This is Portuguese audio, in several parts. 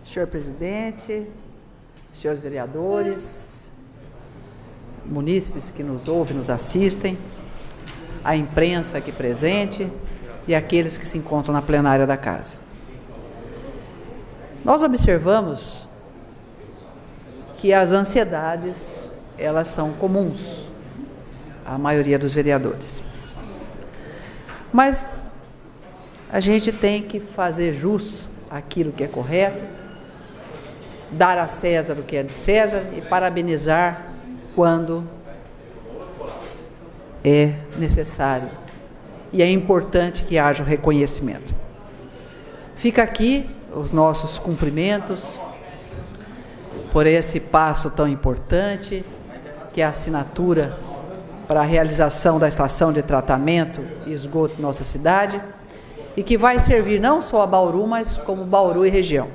Senhor presidente, senhores vereadores, munícipes que nos ouvem, nos assistem, a imprensa aqui presente e aqueles que se encontram na plenária da casa. Nós observamos que as ansiedades, elas são comuns à maioria dos vereadores. Mas a gente tem que fazer jus àquilo que é correto, dar a César o que é de César e parabenizar quando é necessário. E é importante que haja o reconhecimento. Fica aqui os nossos cumprimentos por esse passo tão importante, que é a assinatura para a realização da estação de tratamento e esgoto da nossa cidade, e que vai servir não só a Bauru, mas como Bauru e região.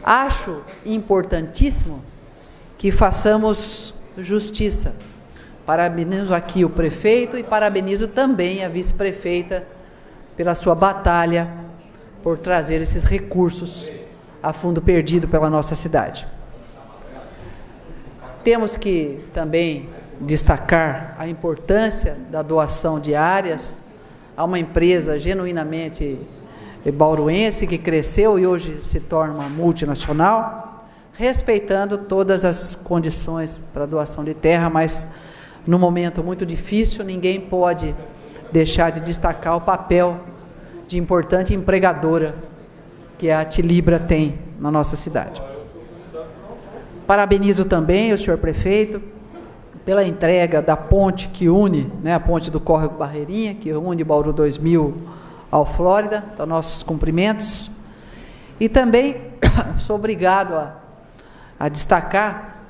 Acho importantíssimo que façamos justiça. Parabenizo aqui o prefeito e parabenizo também a vice-prefeita pela sua batalha por trazer esses recursos a fundo perdido pela nossa cidade. Temos que também destacar a importância da doação de áreas a uma empresa genuinamente bauruense que cresceu e hoje se torna uma multinacional, respeitando todas as condições para doação de terra, mas num momento muito difícil, ninguém pode deixar de destacar o papel de importante empregadora que a Tilibra tem na nossa cidade. Parabenizo também o senhor prefeito pela entrega da ponte que une, a ponte do Córrego Barreirinha, que une Bauru 2000 ao Flórida. Então, nossos cumprimentos. E também sou obrigado a destacar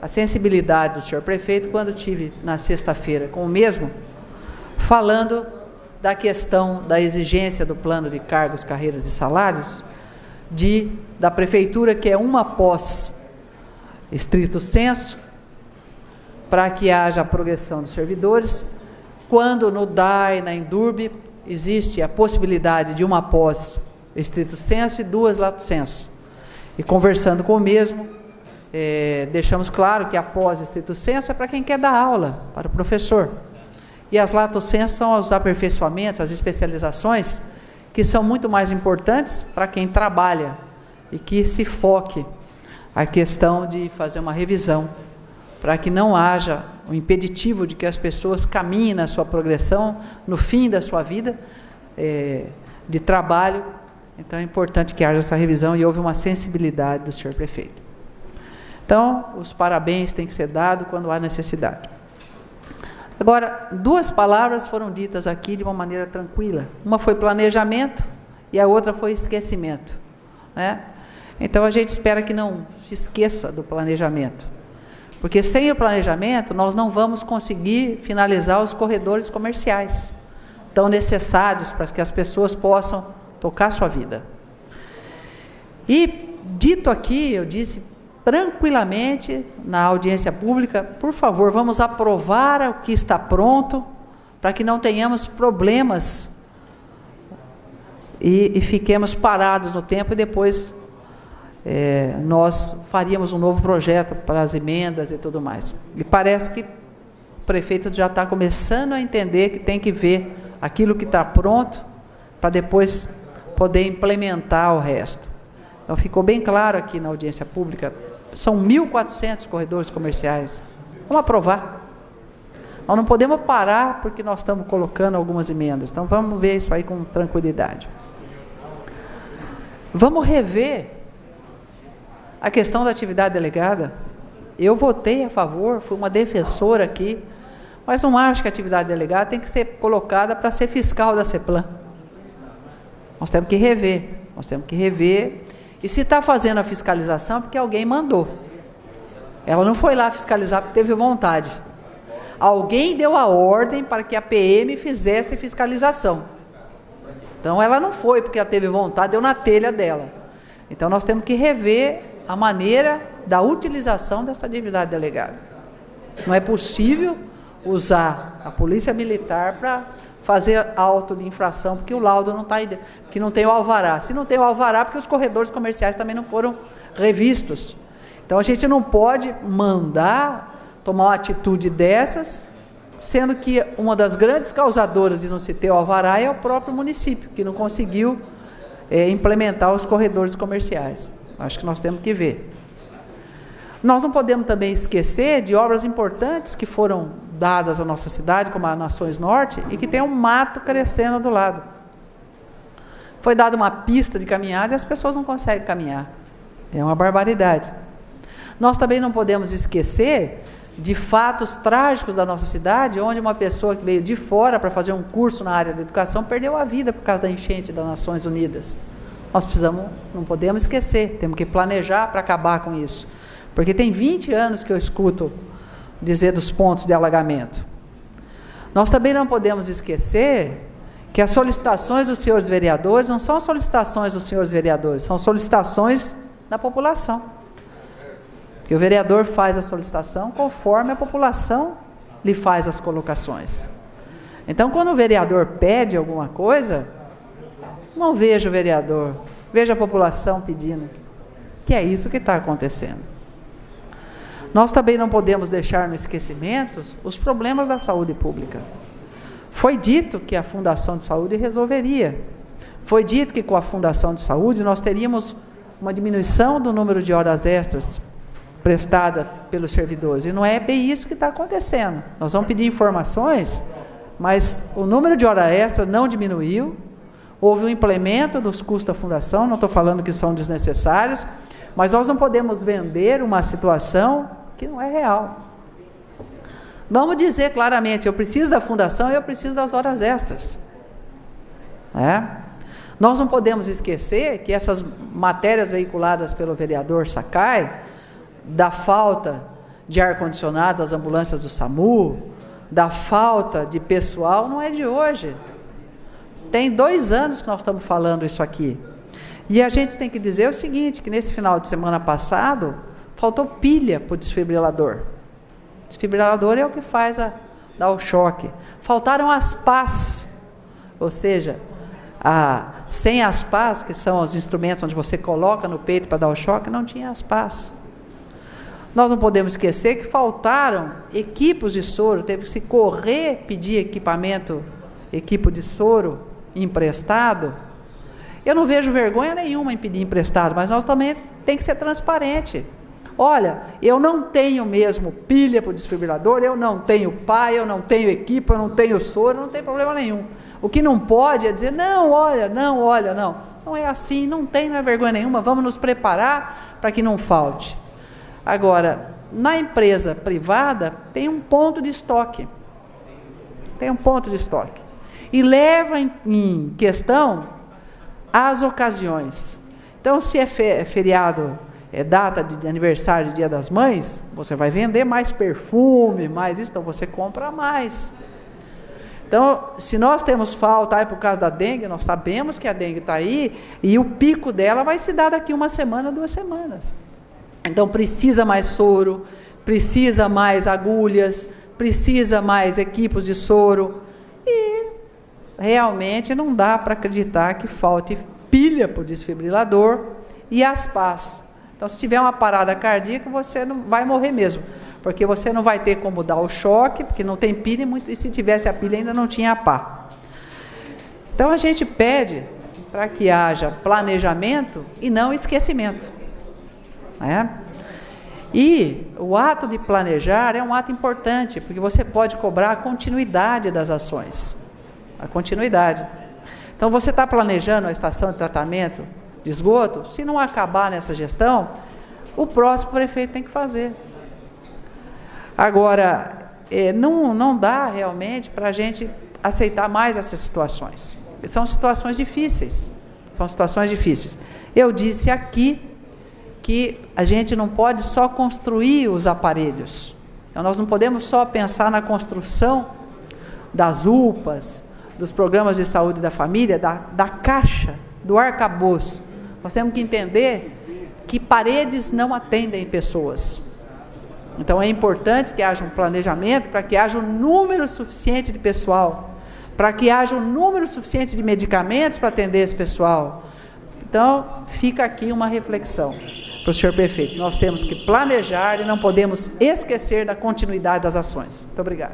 a sensibilidade do senhor prefeito quando estive na sexta-feira com o mesmo, falando da questão da exigência do plano de cargos, carreiras e salários da prefeitura, que é uma pós estrito sensu, para que haja a progressão dos servidores, quando no DAI, na Endurbe, existe a possibilidade de uma pós estrito sensu e duas lato sensu. E conversando com o mesmo, deixamos claro que a pós estrito sensu é para quem quer dar aula, para o professor. E as lato sensu são os aperfeiçoamentos, as especializações, que são muito mais importantes para quem trabalha e que se foque a questão de fazer uma revisão, para que não haja um impeditivo de que as pessoas caminhem na sua progressão, no fim da sua vida de trabalho. Então é importante que haja essa revisão e houve uma sensibilidade do senhor prefeito. Então, os parabéns têm que ser dados quando há necessidade. Agora, duas palavras foram ditas aqui de uma maneira tranquila. Uma foi planejamento e a outra foi esquecimento, Então, a gente espera que não se esqueça do planejamento, porque sem o planejamento nós não vamos conseguir finalizar os corredores comerciais tão necessários para que as pessoas possam tocar sua vida. E, dito aqui, eu disse tranquilamente na audiência pública, por favor, vamos aprovar o que está pronto, para que não tenhamos problemas e fiquemos parados no tempo e depois nós faríamos um novo projeto para as emendas e tudo mais. E parece que o prefeito já está começando a entender que tem que ver aquilo que está pronto para depois poder implementar o resto. Então, ficou bem claro aqui na audiência pública, são 1.400 corredores comerciais. Vamos aprovar. Nós não podemos parar porque nós estamos colocando algumas emendas. Então, vamos ver isso aí com tranquilidade. Vamos rever a questão da atividade delegada. Eu votei a favor, fui uma defensora aqui, mas não acho que a atividade delegada tem que ser colocada para ser fiscal da CEPLAN. Nós temos que rever. E se está fazendo a fiscalização, é porque alguém mandou. Ela não foi lá fiscalizar porque teve vontade. Alguém deu a ordem para que a PM fizesse fiscalização. Então, ela não foi porque ela teve vontade, deu na telha dela. Então, nós temos que rever a maneira da utilização dessa atividade delegada. Não é possível usar a polícia militar para fazer auto de infração, porque o laudo não está aí, porque não tem o alvará. Se não tem o alvará, porque os corredores comerciais também não foram revistos. Então a gente não pode mandar tomar uma atitude dessas, sendo que uma das grandes causadoras de não se ter o alvará é o próprio município, que não conseguiu implementar os corredores comerciais. Acho que nós temos que ver. Nós não podemos também esquecer de obras importantes que foram dadas à nossa cidade, como a Nações Norte, e que tem um mato crescendo do lado. Foi dada uma pista de caminhada e as pessoas não conseguem caminhar. É uma barbaridade. Nós também não podemos esquecer de fatos trágicos da nossa cidade, onde uma pessoa que veio de fora para fazer um curso na área da educação perdeu a vida por causa da enchente das Nações Unidas. Nós não podemos esquecer, temos que planejar para acabar com isso. Porque tem 20 anos que eu escuto dizer dos pontos de alagamento. Nós também não podemos esquecer que as solicitações dos senhores vereadores não são solicitações dos senhores vereadores, são solicitações da população. Porque o vereador faz a solicitação conforme a população lhe faz as colocações. Então, quando o vereador pede alguma coisa, não veja o vereador, veja a população pedindo, que é isso que está acontecendo. Nós também não podemos deixar no esquecimento os problemas da saúde pública. Foi dito que a Fundação de Saúde resolveria. Foi dito que com a Fundação de Saúde nós teríamos uma diminuição do número de horas extras prestada pelos servidores. E não é bem isso que está acontecendo. Nós vamos pedir informações, mas o número de horas extras não diminuiu. Houve um implemento dos custos da Fundação, não estou falando que são desnecessários, mas nós não podemos vender uma situação que não é real. Vamos dizer claramente, eu preciso da Fundação e eu preciso das horas extras. Nós não podemos esquecer que essas matérias veiculadas pelo vereador Sakai, da falta de ar-condicionado das ambulâncias do SAMU, da falta de pessoal, não é de hoje. Tem 2 anos que nós estamos falando isso aqui. E a gente tem que dizer o seguinte, que nesse final de semana passado, faltou pilha para o desfibrilador. O desfibrilador é o que faz dar o choque. Faltaram as pás, ou seja, sem as pás, que são os instrumentos onde você coloca no peito para dar o choque, não tinha as pás. Nós não podemos esquecer que faltaram equipos de soro, teve que se correr, pedir equipo de soro emprestado. Eu não vejo vergonha nenhuma em pedir emprestado, mas nós também tem que ser transparente. Olha, eu não tenho mesmo pilha para o desfibrilador, eu não tenho pá, eu não tenho equipe, eu não tenho soro, não tem problema nenhum. O que não pode é dizer, não. Não é assim, não é vergonha nenhuma, vamos nos preparar para que não falte. Agora, na empresa privada, tem um ponto de estoque. E leva em questão as ocasiões. Então, se é feriado, é data de aniversário de Dia das Mães, você vai vender mais perfume, mais isso, então você compra mais. Então, se nós temos falta por causa da dengue, nós sabemos que a dengue está aí, e o pico dela vai se dar daqui 1 semana, 2 semanas. Então, precisa mais soro, precisa mais agulhas, precisa mais equipos de soro, e realmente não dá para acreditar que falte pilha para o desfibrilador e as pás. Então, se tiver uma parada cardíaca, você não vai morrer mesmo, porque você não vai ter como dar o choque, porque não tem pilha, e se tivesse a pilha ainda não tinha a pá. Então, a gente pede para que haja planejamento e não esquecimento. E o ato de planejar é um ato importante, porque você pode cobrar a continuidade das ações. A continuidade. Então, você está planejando a estação de tratamento de esgoto, se não acabar nessa gestão, o próximo prefeito tem que fazer. Agora, não dá realmente para a gente aceitar mais essas situações. São situações difíceis. Eu disse aqui que a gente não pode só construir os aparelhos. Então, nós não podemos só pensar na construção das UPAs, dos programas de saúde da família, da caixa, do arcabouço. Nós temos que entender que paredes não atendem pessoas. Então, é importante que haja um planejamento para que haja um número suficiente de pessoal, para que haja um número suficiente de medicamentos para atender esse pessoal. Então, fica aqui uma reflexão para o senhor prefeito. Nós temos que planejar e não podemos esquecer da continuidade das ações. Muito obrigado.